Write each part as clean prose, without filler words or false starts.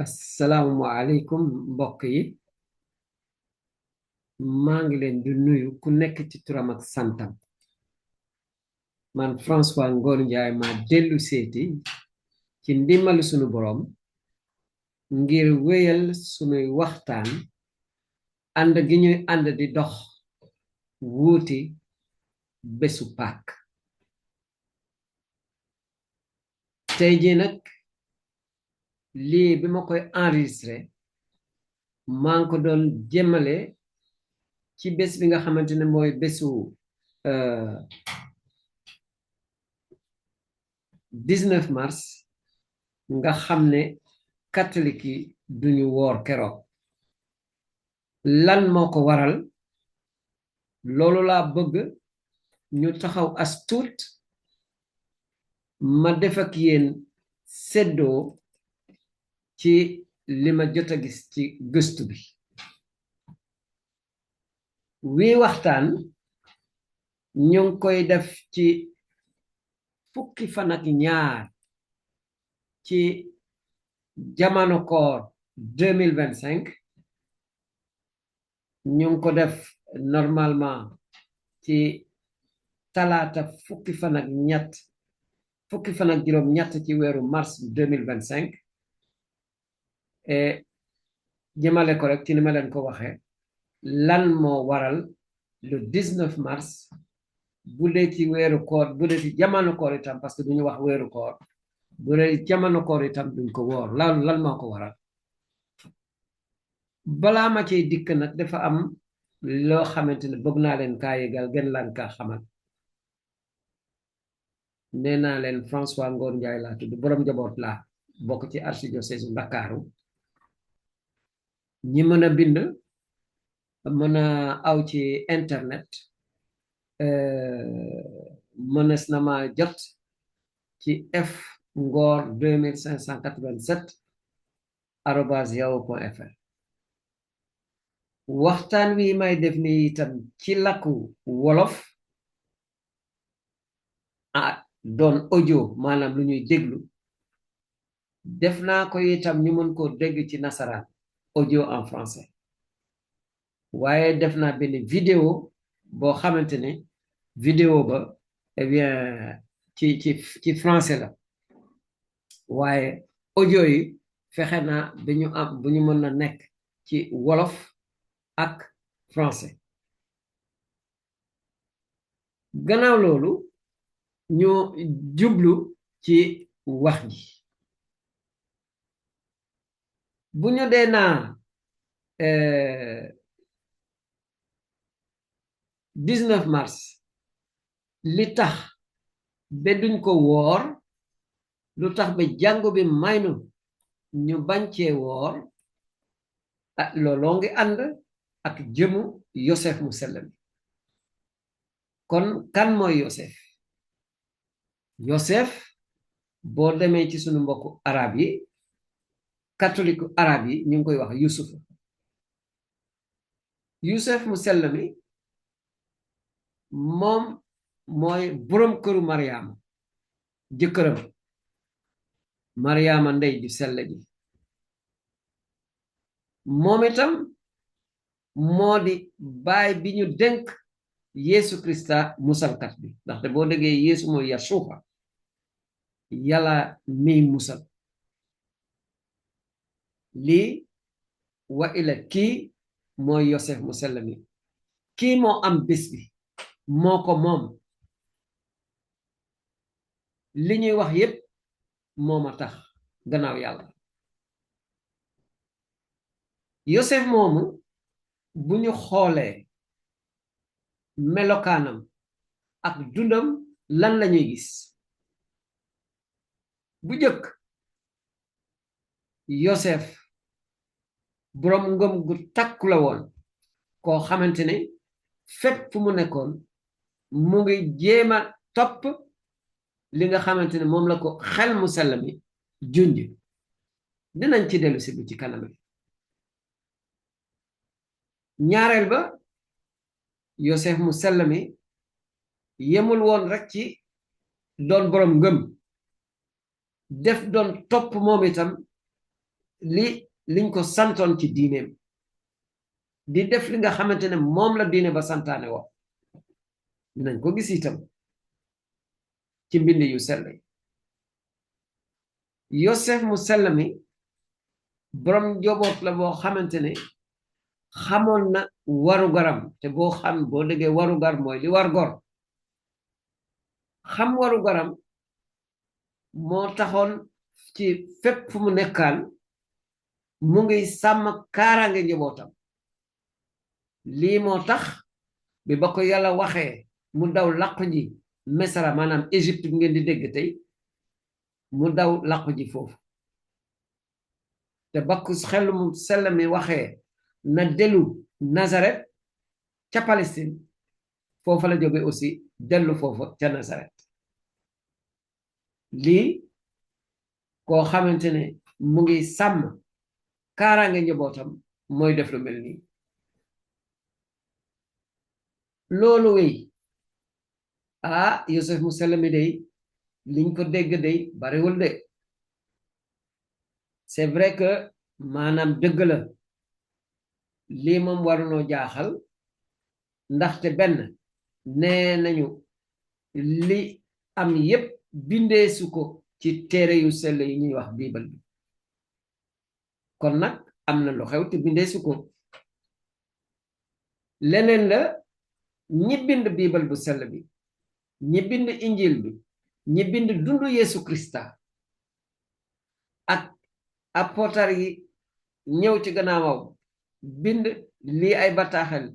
asalaamualeykum mbokk yi maa ngi leen di nuyu ku nekk ci turam ak santam man François Ngor Njaay ma dellu seeti ci ndimbalu sunu boroom ngir wéyal sunuy waxtaan ànd gi ñuy ànd di dox wuuti bésu Pâques tey ji nag lii bi ma koy enregistré maa ngi ko doon jëmale ci bés bi nga xamante ne mooy bésu 19 mars nga xam ne catholique yi duñu woor keroog lan moo ko waral loolu laa bëgg ñu taxaw as tuut ma def ak yéen seddoo ci li ma jot a gis ci gëstu bi wii waxtaan ñu ngi koy def ci fukki fan ak ñaar ci jamono koor 2025 ñu ngi ko def normalement ci talaata fukki fan ak juróom ñett ci weeru mars 2025 et jëmale ko rek ci ni ma leen ko waxee lan moo waral le 19 mars bu dee ci weeru koor bu dee ci jamono koor itam parce que duñu wax weeru koor bu dee jamono koor itam duñ ko woor lan moo ko waral balaa ma ciy dikk nag dafa am loo xamante ne bëgg naa leen kaa yëgal gën laan kaa xamal nee naa leen François Ngor Njaay laa tudd boroom njaboot laa bokk ci archidiocèse Ndakaaru ñi mën a bind mën a aw ci internet mënees na ma jot ci fngor 2587 arobase yahoo.fr waxtaan wi may def ni itam ci làkku wolof doon audio maanaam lu ñuy déglu def naa ko itam ñu mën koo dégg ci nasaraan audio en français waaye def naa benn vidéo boo xamante ne vidéo ba eh bien ci français la waaye audio yi fexe naa bu ñu mën na nekk ci wolof ak français gannaaw loolu ñu jublu ci wax ji bu ñu dee naa 19 mars li tax ba duñ ko woor lu tax ba jàngu bi maynu ñu bañ cee woor looloo ngi ànd ak jëmu Yosef mu sell mi kon kan mooy Yosef boo demee ci sunu mbokku arab yi catholique arab yi ñu ngi koy wax Yusuf mu sell mi moom mooy boroom këru Mariama jëkkëram Mariama ndey ju sell ji moom itam moo di baay bi ñu dénk Yeesu Krista musalkat bi ndaxte boo déggee Yeesu mooy Yasuuxa yàlla miy musal lii wa ila kii mooy Yosef mu sell mi kii moo am bés bi moo ko moom li ñuy wax yépp mooma tax gannaaw yàlla Yosef moomu bu ñu xoolee melokaanam ak dundam lan lañuy gis bu jëkk Yosef boroom ngëm gu takku la woon koo xamante ne fépp fu mu nekkoon mu ngi jéema topp li nga xamante ne moom la ko xel mu sell mi junj dinañ ci dellu si bu ci kanam ñaareel ba Yosef mu sell mi yemul woon rek ci doon boroom ngëm def doon topp moom itam liñ ko santoon ci diineem di def li nga xamante ne moom la diine ba santaane wax nañ ko gis itam ci mbind yu sell Yosef mu sell mi borom njaboot la boo xamante ne xamoon na waru garam te boo déggee waru gar mooy li war gor xam waru garam moo taxoon ci fépp fu mu nekkaan mu ngi sàmm kaaraange njabootam lii moo tax bi ba ko yàlla waxee mu daw làqu ji Misra maanaam Égypte bi ngeen di dégg tey mu daw làqu ji foofu te bakku xel mu sell mi waxee na dellu Nazareth ca Palestine foofa la jóge aussi dellu foofa ca Nazareth lii koo xamante ne mu ngi sàmm kaaraange njabootam mooy def lu mel nii loolu wéy Yosef mu sell mi day liñ ko dégg day bariwul de c'est vrai que maanaam dëgg la lii moom warunoo jaaxal ndaxte benn nee nañu li am yépp bindeesu ko ci téere yu sell yi ñuy wax biibal bi kon nag am na lu xew te bindeesu ko leneen la ñi bind biibal bu sell bi ñi bind injil bi ñi bind dundu Yeesu Krista ak apôtar yi ñëw ci gannaawam bind lii ay bataaxel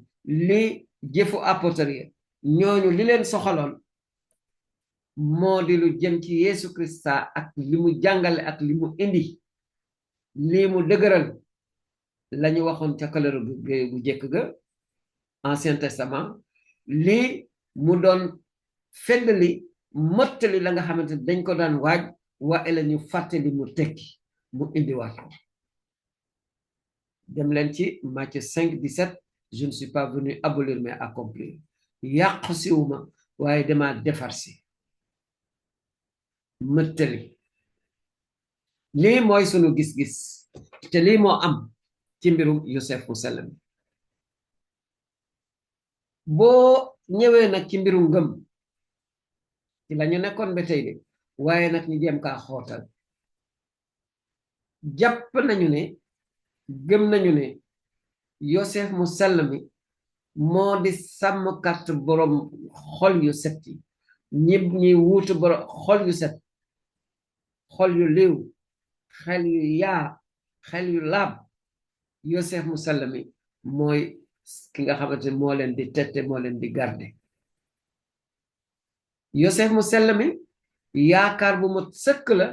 lii jëfu apôtar yi ñooñu li leen soxaloon moo di lu jëm ci Yeesu Krista ak li mu jàngale ak li mu indi lii mu dëgëral lañu waxoon ca kaleeru gu jëkk ga Ancien Testament lii mu doon feddali mottali la nga xamante dañ ko daan waaj waaye la ñu fàttali mu tekki mu indi waat ko dem leen ci Matthieu 5:17 je ne suis pas venu abolir mais accomplir yàqu siwuma waaye dama defar si mëttali lii mooy sunu gis-gis te lii moo am ci mbirum Yosef mu sell mi boo ñëwee nag ci mbirum ngëm ci lañu nekkoon ba tey de waaye nag ñu jéem kaa xootal jàpp nañu ne gëm nañu ne Yosef mu sell mi moo di sàmmkat borom xol yu set yi ñi wuutu borom xol yu set xol yu liw xel yu yaa xel yu laab Yosef mu sell mi mooy ki nga xamante moo leen di tette moo leen di garde Yosef mu sell mi yaakaar bu ma sëkk la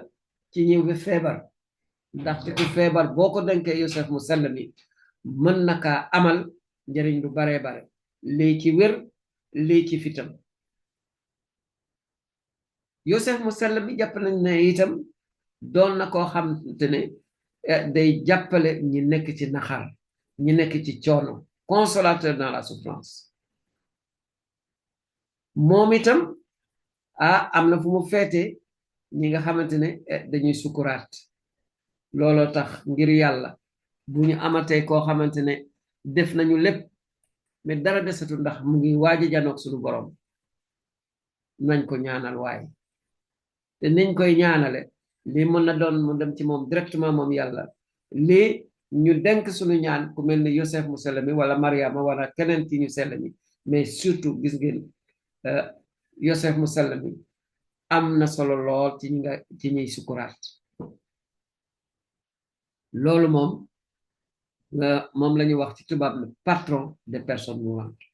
ci ñëw bi feebar ndaxte ku feebar boo ko denkee Yosef mu sell mi mën na kaa amal njëriñ lu baree bare lii ci wér lii ci fitam Yosef mu sell mi jàpp nañ ne itam doon na koo xamante ne day jàppale ñi nekk ci naxar ñi nekk ci coono consolateur dans la souffrance moom itam am na fu mu feete ñi nga xamante ne dañuy sukuraat looloo tax ngir yàlla bu ñu amatee koo xamante ne def nañu lépp mais dara desatu ndax mu ngi waaj a janoog suñu borom nañ ko ñaanal waaye te niñ koy ñaanale lii mën na doon mu dem ci moom directement moom yàlla lii ñu denk suñu ñaan ku mel ni Yosef mu sell mi wala Mariama wala keneen ci ñu sell mi mais surtout gis ngeen Yosef mu sell mi am na solo lool ci ñuy sukuraat loolu moom la ñuy wax ci tubaab le patron des personnes mourantes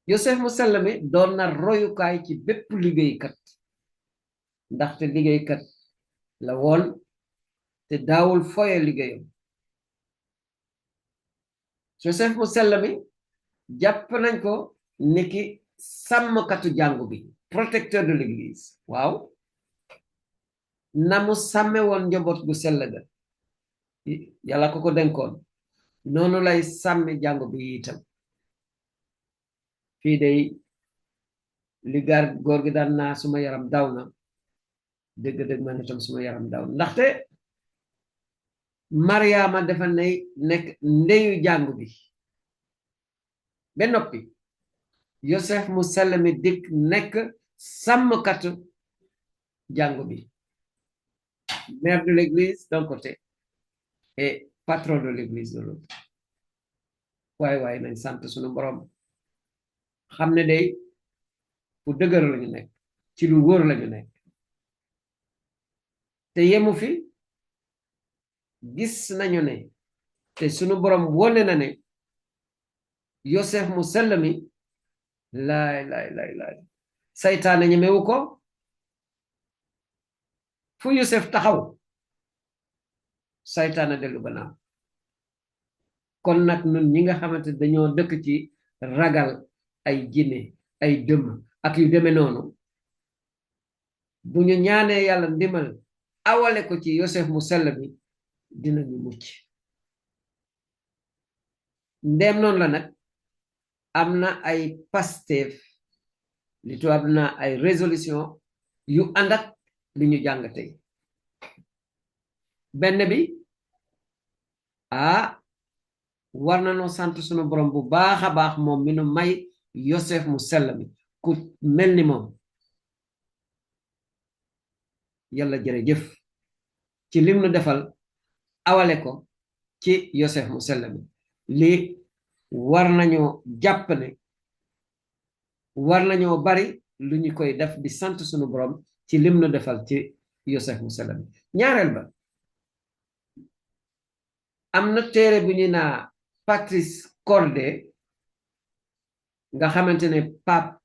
Yosef mu sell mi doon na royukaay ci bépp liggéeykat ndaxte liggéeykat la woon te daawul foye liggéeyam Yosef mu sell mi jàpp nañ ko niki sàmmkatu jàngu bi protecteur de l'église waaw na mu sàmme woon njaboot gu sell ga yàlla ko denkoon noonu lay sàmme jàngu bi itam fii day li góor gi daan naa suma yaram daw na dëgg-dëgg man itam suma yaram daw ndaxte Mariama dafa nekk ndeyu jàngu bi ba noppi Yosef mu sell mi dikk nekk sàmmkatu jàngu bi, mère de l'église d'un côté et patron de l'église de l'autre. waaye nañ sant sunu borom xam ne day fu dëgër lañu nekk ci lu wóor lañu nekk te yemu fi gis nañu ne te sunu borom wone na ne Yosef mu sell mi laay saytaane ñemewu ko fu Yosef taxaw saytaane dellu gannaaw kon nag nun ñi nga xamante dañoo dëkk ci ragal ay jinne ay dëmm ak yu demee noonu bu ñu ñaanee yàlla ndimbal awale ko ci Yosef mu sell mi dinañu mucc ndéem noonu la nag am na ay Pastef li tubaab na ay résolution yu ànd ak li ñu jàng tey benn bi war na noo sant sunu borom bu baax a baax moom mi nu may Yosef mu sell mi ku mel ni moom yàlla jërëjëf ci lim nu defal awale ko ci Yosef mu sell mi lii war nañoo jàpp ne war nañoo bari lu ñu koy def di sant sunu borom ci lim nu defal ci Yosef mu sell mi ñaareel ba am na téere bu ñu naa Patrice Cordé nga xamante ne Pape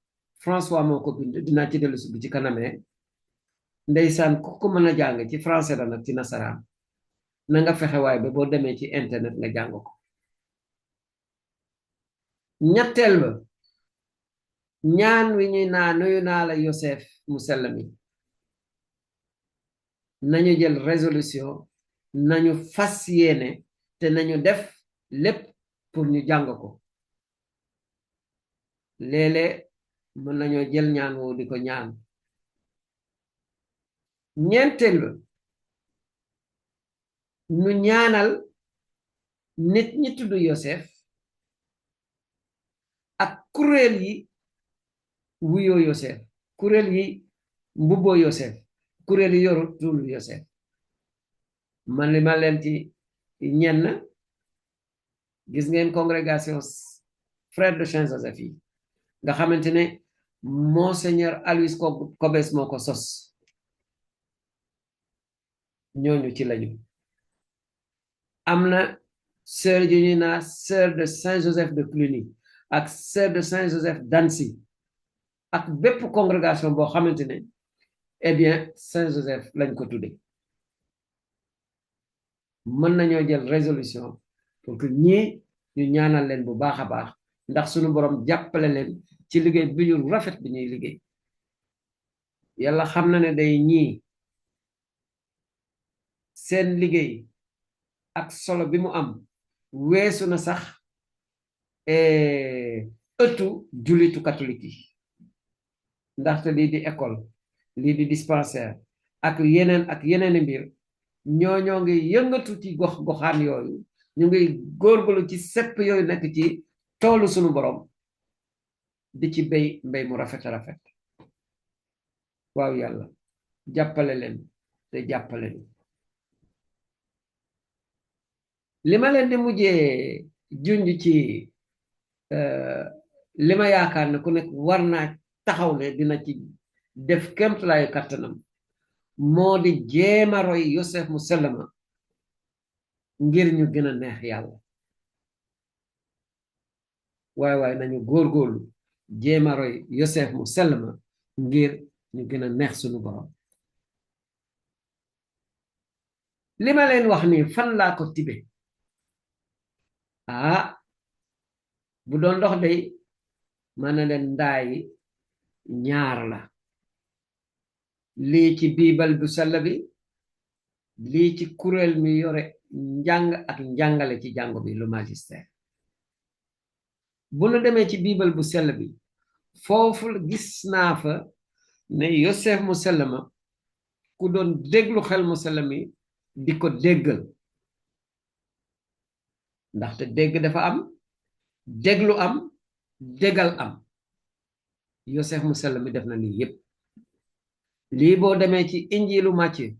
François moo ko bind dinaa ci dellu si bu ci kanamee ndeysaan ku ko mën a jàng ci français la nag ci nasaraan na nga fexe waaye ba boo demee ci internet nga jàng ko ñetteel ba ñaan wi ñuy naa nuyu naa la Yosef mu sell mi nañu jël résolution nañu fas yéene te nañu def lépp pour ñu jàng ko léeg-léeg mën nañoo jël ñaan woo di ko ñaan ñeenteel ba ñu ñaanal nit ñi tudd Yosef ak kuréel yi wuyoo Yosef kuréel yi mbubboo Yosef kuréel yi yoru tudd Yosef man li ma leen ci ñenn gis ngeen congrégation frère de Saint-Joseph yi nga xamante ne Monseigneur Aloys Cobes moo ko sos ñooñu ci lañu am na sœur yu ñuy naa sœur de Saint-Joseph de Cluny ak sœur de Saint-Joseph d'Annecy ak bépp congrégation boo xamante ne eh bien Saint-Joseph lañ ko tudde mën nañoo jël résolution pour que ñii ñu ñaanal leen bu baax a baax ndax suñu borom jàppale leen ci liggéey bi ñu rafet bi ñuy liggéey yàlla xam na ne day ñii seen liggéey ak solo bi mu am weesu na sax ëttu jullitu catholique yi ndaxte lii di école lii di dispensaire ak yeneeni mbir ñoo ngi yëngatu ci goxaan yooyu ñu ngi góorgóorlu ci sepp yooyu nekk ci toolu sunu borom di ci mbéy mu rafet waaw yàlla jàppale leen te jàppale leen li ma leen di mujjee junj ci li ma yaakaar ne ku nekk war naa taxaw ne dina ci def kéemtulaayu kàttanam moo di jéema roy Yosef mu sell ma ngir ñu gën a neex yàlla waaye nañu góorgóorlu jéema roy Yosef mu sell ma ngir ñu gën a neex sunu borom li ma leen wax ni fan laa ko tibe bu doon ndox day mën na leen ndaayi ñaar la lii ci biibal bu sell bi lii ci kuréel mi yore njàng ak njàngale ci jàngo bi lu magistère bu nu demee ci biibal bu sell bi foofu gis naa fa ne Yosef mu sell ma ku doon déglu xel mu sell mi di ko déggal ndaxte dégg dafa am déglu am déggal am Yosef mu sell mi def na lii yépp lii boo demee ci injilu Matthieu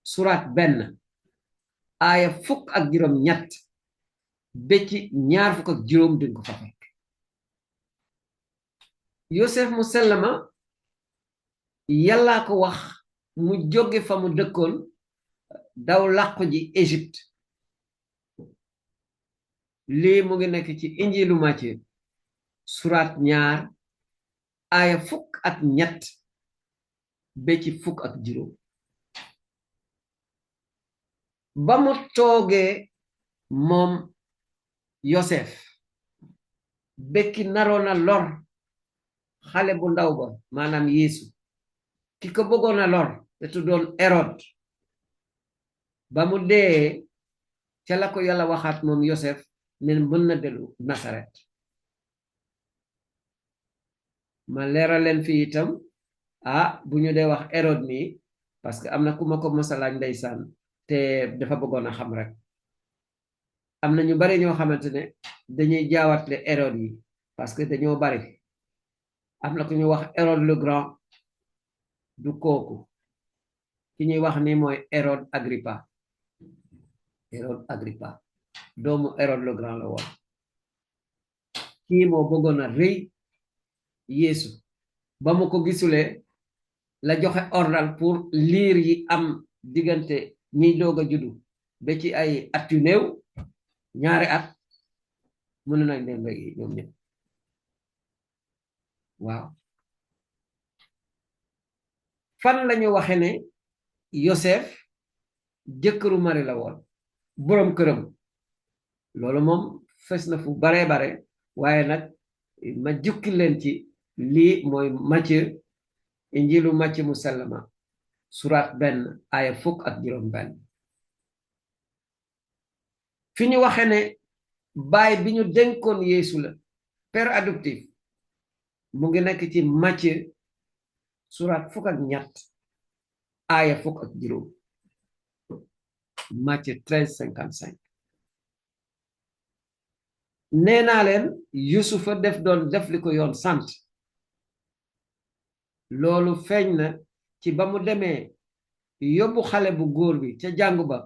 surat 1 aaya 17 ba ci 25 dinga ko fa fekk Yosef mu sell ma yàllaa ko wax mu jóge fa mu dëkkoon daw làqu ji Égypte lii mu ngi nekk ci injilu Matthieu surat 2 aaya 13 ba ci 15 ba mu toogee moom Yosef bekki naroon a lor xale bu ndaw ba maanaam Yeesu ki ko bëggoon a lor te tuddoon Hérode ba mu dee ca la ko yàlla waxaat moom Yosef ne mën na dellu Nasaret ma leeral leen fii itam bu ñu dee wax Hérode mi parce que am na ku ma ko mos a laaj ndeysaan te dafa bëggoon a xam rek am na ñu bari ñoo xamante ne dañuy jaawatle Hérode yi parce que dañoo bari am na ku ñu wax Hérode le Grand du kooku ki ñuy wax ni mooy Hérode Agrippa doomu Hérode le Grand la woon kii moo bëggoon a rëy Yeesu ba mu ko gisulee la joxe ordal pour liir yi am diggante ñiy doog a juddu ba ci ay at yu néew 2 at mën nañ leen rey ñoom ñëpp waaw fan lañu waxe ne Yosef jëkkëru Mari la woon boroom këram loolu moom fes na fu bare waaye nag ma jukki leen ci lii mooy Matthieu injilu Matthieu mu sell ma surat 1 aaya 17 fi ñu waxe ne baay bi ñu dénkoon Yeesu la père adoptif mu ngi nekk ci Matthieu surat 13 aaya 17 Matthieu 13:55 nee naa leen Yusufa doon def li ko yoon sant loolu feeñ na ci ba mu demee yóbbu xale bu góor bi ca jàngu ba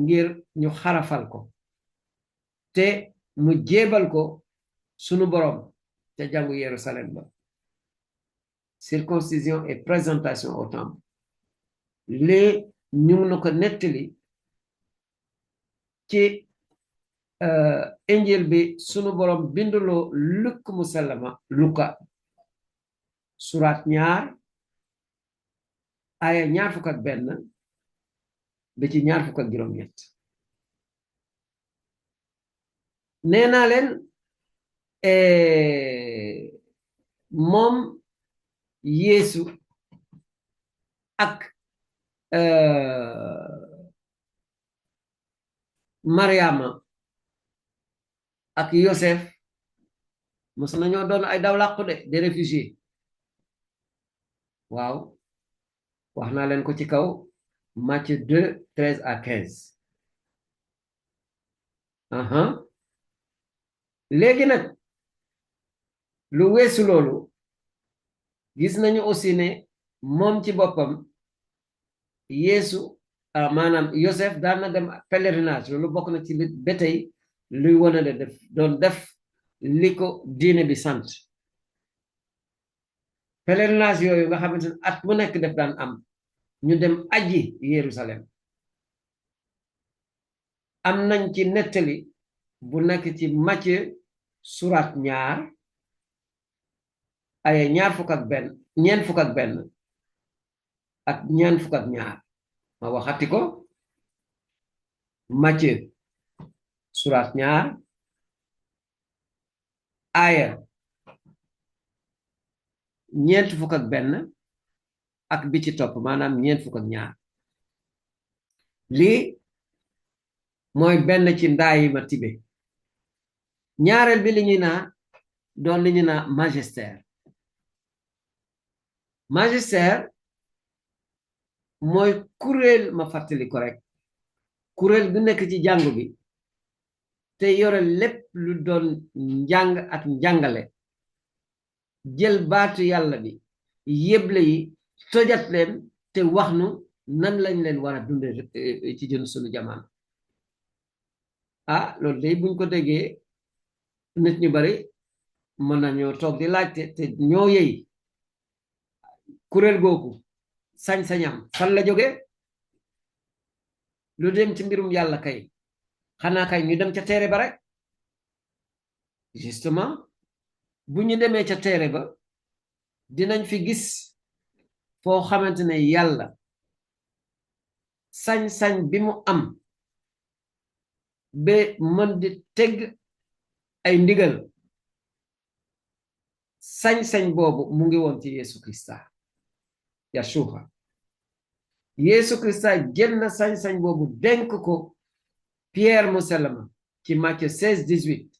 ngir ñu xarafal ko te mu jéebal ko sunu borom ca jàngu Yerusalem ba circoncision et présentation au temple lii ñu ngi na ko nettali ci injil bi sunu borom binduloo Luk mu sellama Luka surat 2 aaya 21 ba ci 27 nee naa leen moom Yeesu ak Mariama ak Yosef mos nañoo doon ay daw làqu de réfugié waaw wax naa leen ko ci kaw Matthieu 2:13-15 léegi nag lu weesu loolu gis nañu aussi ne moom ci boppam Yeesu maanaam Yosef daan na dem pèlerinage loolu bokk na ci ba tey luy wane de doon def li ko diine bi sant pèlerinage yooyu nga xamante ne at mu nekk def daan am ñu dem aji Yerusalem am nañ ci nettali bu nekk ci Matthieu surat 2 ay 21 ak 22 ma waxati ko Matthieu surat 2 aya 21 ak bi ci topp maanaam 22 lii mooy benn ci ndaayi ma tibe ñaareel bi li ñuy naa doon li ñu naa magistère mooy kuréel ma fàttali ko rek kuréel bu nekk ci jàngu bi te yore lépp lu doon njàng ak njàngale jël baatu yàlla bi yéble yi tojat leen te wax nu nan lañ leen war a dunde ci jën sunu jamono loolu day buñ ko déggee nit ñu bari mën nañoo toog di laajte te ñoo yey kuréel googu sañ-sañam fan la jóge lu dem ci mbirum yàlla kay xanaa kay ñu dem ca téere ba rek justement bu ñu demee ca téere ba dinañ fi gis foo xamante ne yàlla sañ-sañ bi mu am ba mën di teg ay ndigal sañ-sañ boobu mu ngi woon ci Yesu Krista Yeshua Yesu Krista jël na sañ-sañ boobu dénk ko Pierre mu sell ma ci Matthieu 16:18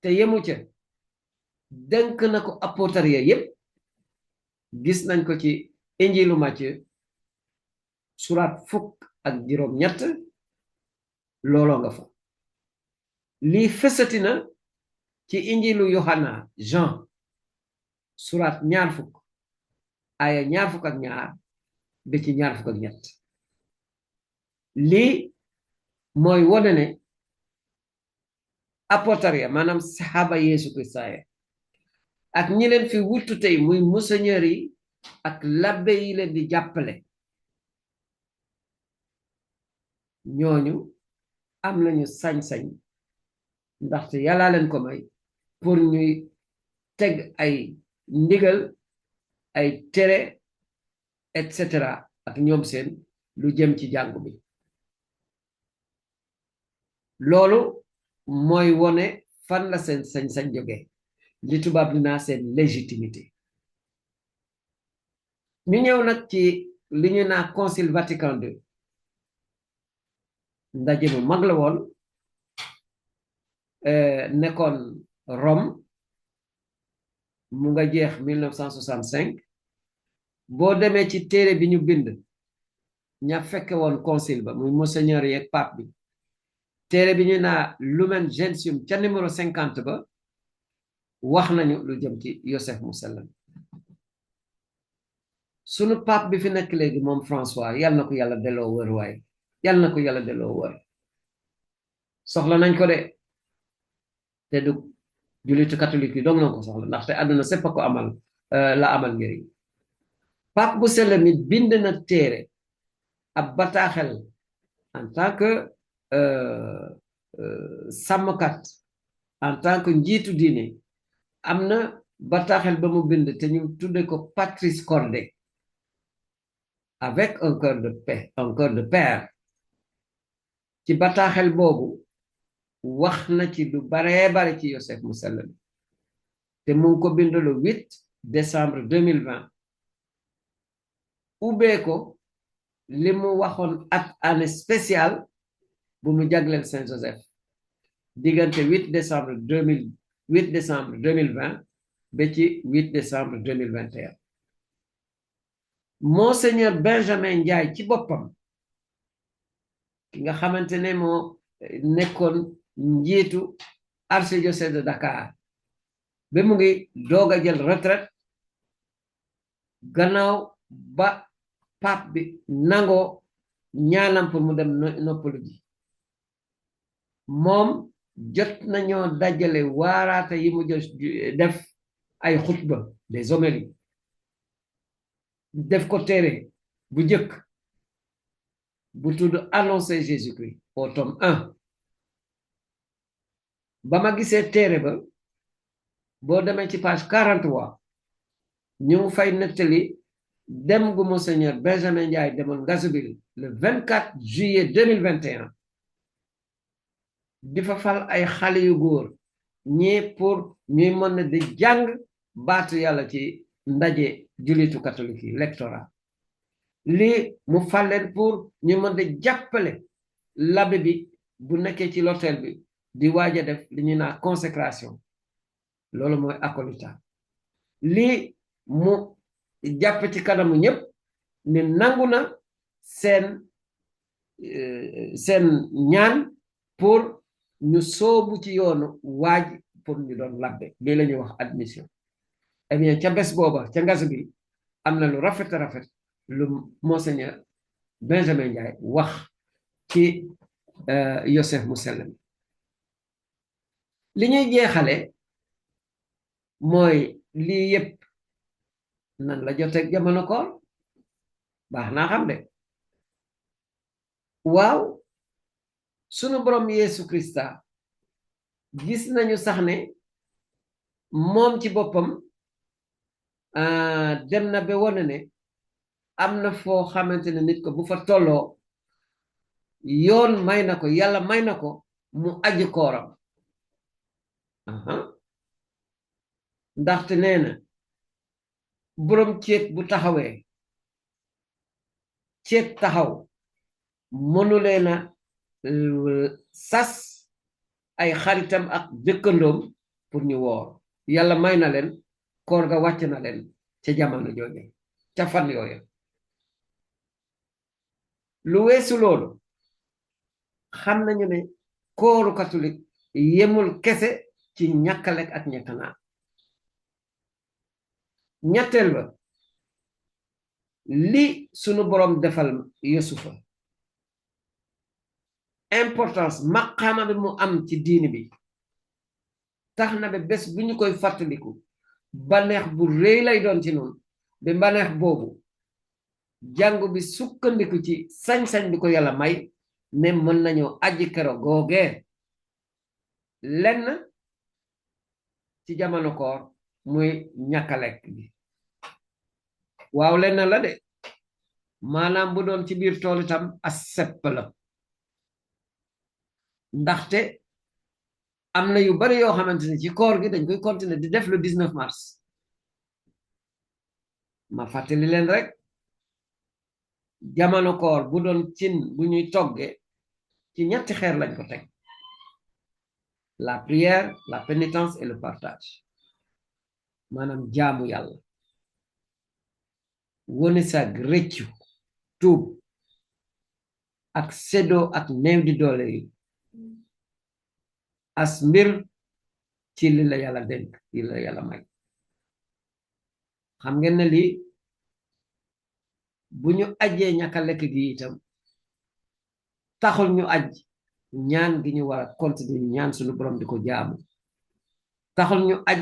te yemu ca dénk na ko apôtre ya yépp gis nañ ko ci injilu Matthieu surat 17 looloo nga fa lii fësati na ci injilu Yohana Jean surat 20 aya 22 ba ci 23 lii mooy wone ne apôtre ya maanaam saxaaba Yesu Krista ya ak ñi leen fi wuttu tey muy monseigneur yi ak labbe yi leen di jàppale ñooñu am nañu sañ-sañ ndaxte yàlla leen ko may pour ñuy teg ay ndigal ay tere et cetera ak ñoom seen lu jëm ci jàngu bi loolu mooy wone fan la seen sañ-sañ jóge li tubaab dinaa seen légitimité ñu ñëw nag ci li ñu naa concile Vatican II ndaje mu mag la woon nekkoon Rome mu nga jeex 1965 boo demee ci téere bi ñu bind ña fekke woon concile ba muy monseigneur yeeg pape bi téere bi ñu naa Lumen Gentium ca numéro 50 ba wax nañu lu jëm ci Yosef mu sell sunu pape bi fi nekk léegi moom François yal na ko yàlla delloo wër waay yal na ko yàlla delloo wër soxla nañ ko de te du jullitu catholique yi dong na ko soxla ndaxte àdduna sépp ko amal la amal njëriñ pape bu sell mi bind na téere ab bataaxel en tant que sàmmkat en tant que njiitu diine am na bataaxel ba mu bind te ñu tudde ko Patris Corde avec un cœur de paix un cœur de père ci bataaxel boobu wax na ci lu baree bare ci Yosef mu sell mi te mu ngi ko bind le 8 décembre 2020 ubbee ko li mu waxoon ak année spéciale bu mu jagleel Saint Joseph diggante 8 décembre 2020 ba ci 8 décembre 2021 Monseigneur Benjamin Ndiaye ci boppam ki nga xamante ne moo nekkoon njiitu archidiocèse de Dakar ba mu ngi doog a jël retraite gannaaw ba pape bi nangoo ñaanam pour mu dem noppalu ji moom jot nañoo dajale waaraate yi mu def ay xutba des homélies def ko téere bu jëkk bu tudd annoncer Jésus-Christ au tome 1 ba ma gisee téere ba boo demee ci page 43 ñu ngi fay nettali dem gu Monseigneur Benjamin Ndiaye demoon Ngazobil le 24 juillet 2021 di fa fal ay xale yu góor ñii pour ñuy mën di jàng baatu yàlla ci ndaje jullitu catholique yi lectorat lii mu fal leen pour ñu mën di jàppale l'abbé bi bu nekkee ci l'hôtel bi di waaj a def li ñu naa consécration loolu mooy acolyta lii mu jàpp ci kanamu ñëpp ne nangu na seen seen ñaan pour ñu soobu ci yoonu waaj pour ñu doon labbe lii la ñuy wax admission eh bien ca bés booba ca ngasu gi am na lu rafet rafet lu monseigneur Benjamin Ndiaye wax ci Yosef mu sell mi li ñuy jeexale mooy lii yépp nan la joteeg jamono koor baax naa xam de waaw sunu borom Yeesu Krista gis nañu sax ne moom ci boppam dem na ba wone ne am na foo xamante ne nit ko bu fa tolloo yoon may na ko yàlla may na ko mu aji kooram ndaxte nee na boroom ceet bu taxawee ceet taxaw mënulee na sas ay xaritam ak dëkkandoom pour ñu woor yàlla may na leen koor ga wàcc na leen ca jamono jooje ca fan yooya lu weesu loolu xam nañu ne kooru catholique yemul kese ci ñàkk a lekk ak ñàkk a naan ñetteel ba li sunu borom defal Yusufa importance maqaama bi mu am ci diini bi tax na ba bés bu ñu koy fàttaliku baneex bu rëy lay doon ci noonu ba baneex boobu jàngu bi sukkandiku ci sañ-sañ bi ko yàlla may ne mën nañoo aji kero googee lenn ci jamono koor muy ñàkka lekk bi waaw lenn la de maanaam bu doon ci biir tool itam as sepp la ndaxte am na yu bari yoo xamante ne ci koor gi dañ koy continuer di def le 19 mars ma fàttali leen rek jamono koor bu doon cin bu ñuy togge ci ñetti xeer lañ ko teg la prière la pénitence et le partage maanaam jaamu yàlla wone sag rëccu tuub ak séddoo ak néew di doole yi as mbir ci li la yàlla dénk li la yàlla may xam ngeen ne lii bu ñu ajee ñàkk a lekk gi itam taxul ñu aj ñaan gi ñu war a continuer ñaan suñu borom di ko jaamu taxul ñu aj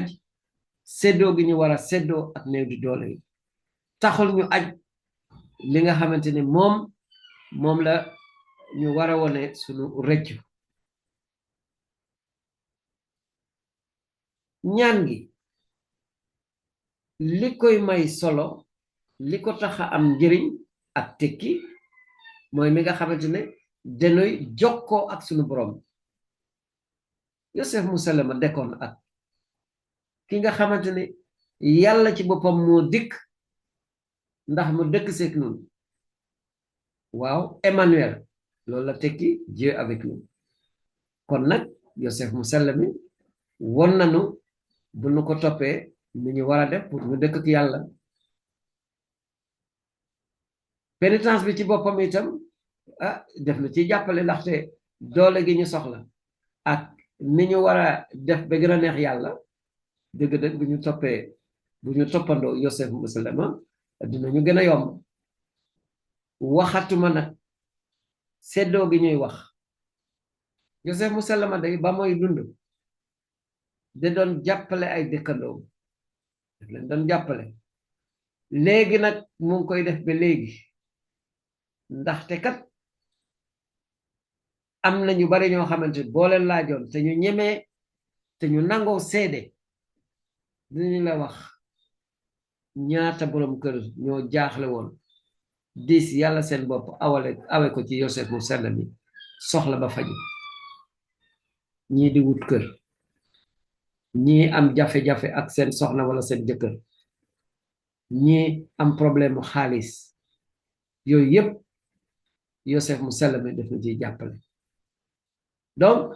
séddoo gi ñu war a séddoo ak néew di doole yi taxul ñu aj li nga xamante ne moom la ñu war a wone suñu rëccu ñaan gi li koy may solo li ko tax a am njëriñ ak tekki mooy mi nga xamante ne danoy jokkoo ak sunu borom Yosef mu sell ma dekkoon ak ki nga xamante ne yàlla ci boppam moo dikk ndax mu dëkk seeg nun waaw Emmanuel loolu la tekki Dieu avec nous kon nag Yosef mu sell mi won nanu bu nu ko toppee ni ñu war a def pour ñu dëkk ak yàlla pénitence bi ci boppam itam def na ci jàppale ndaxte doole gi ñu soxla ak ni ñu war a def ba gën a neex yàlla dëgg-dëgg bu ñu toppandoo Yosef musulma dinañu gën a yomb waxatuma nag seddoo gi ñuy wax Yosef musulma day ba mooy dund de doon jàppale ay dëkkandoo daf leen doon jàppale léegi nag mu ngi koy def ba léegi ndaxte kat am na ñu bari ñoo xamante boo leen laajoon te ñu ñemee te ñu nangoo seede dinañu la wax ñaata borom kër ñoo jaaxle woon diis yàlla seen bopp awe ko ci Yosef mu sell mi soxla ba faju ñii di wut kër ñii am jafe-jafe ak seen soxna wala seen jëkkër ñii am problème mu xaalis yooyu yépp Yosef mu sell mi def na ciy jàppale donc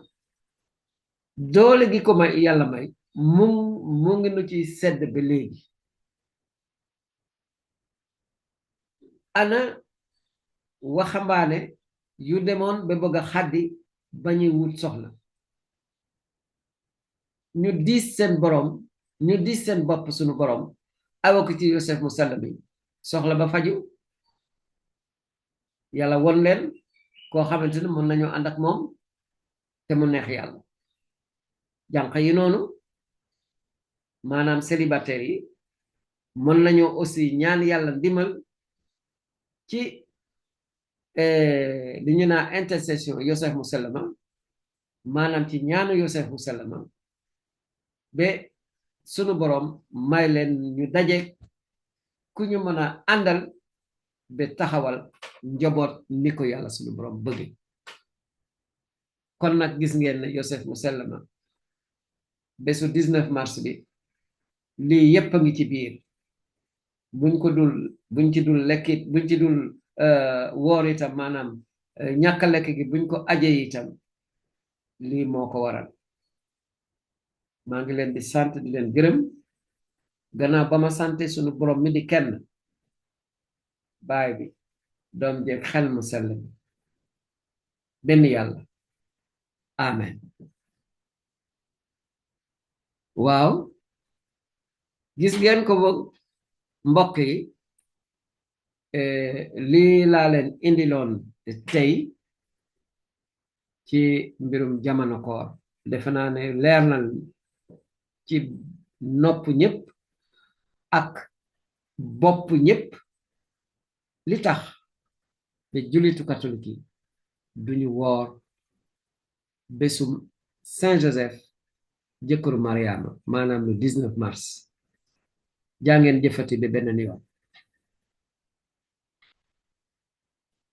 doole gi ko may yàlla may mu ngi nu ci sedd ba léegi ana waxambaane yu demoon ba bëgg a xaddi ba ñuy wut soxna ñu diis seen borom ñu diis seen bopp suñu borom awa ko ci Yosef mu sell bi soxla ba faju yàlla won leen koo xamante ne mën nañoo ànd ak moom te mu neex yàlla jànq yi noonu maanaam célibataire yi mën nañoo aussi ñaan yàlla ndimbal ci li ñu naa intercession Yosef mu sell ma maanaam ci ñaanu Yosef mu sell ma ba sunu borom may leen ñu daje ku ñu mën a àndal ba taxawal njaboot ni ko yàlla sunu borom bëgg kon nag gis ngeen ne Yosef mu sell ma bésu 19 mars bi lii yépp a ngi ci biir buñ ci dul lekkit buñ ci dul woor itam maanaam ñàkk lekk gi buñ ko ajee itam lii moo ko waral maa ngi leen di sant di leen gërëm gannaaw ba ma sante sunu borom mi di kenn baay bi doom jeeg xel mu sell bi benn yàlla amen waaw gis ngeen ko mbokk yi lii laa leen indiloon tey ci mbirum jamono koor defe naa ne leer na ci nopp ñëpp ak bopp ñëpp li tax te jullitu catholique yi duñu woor bésum Saint Joseph jëkkëru Mariama maanaam le 19 mars jaa ngeen jëfati ba beneen yoon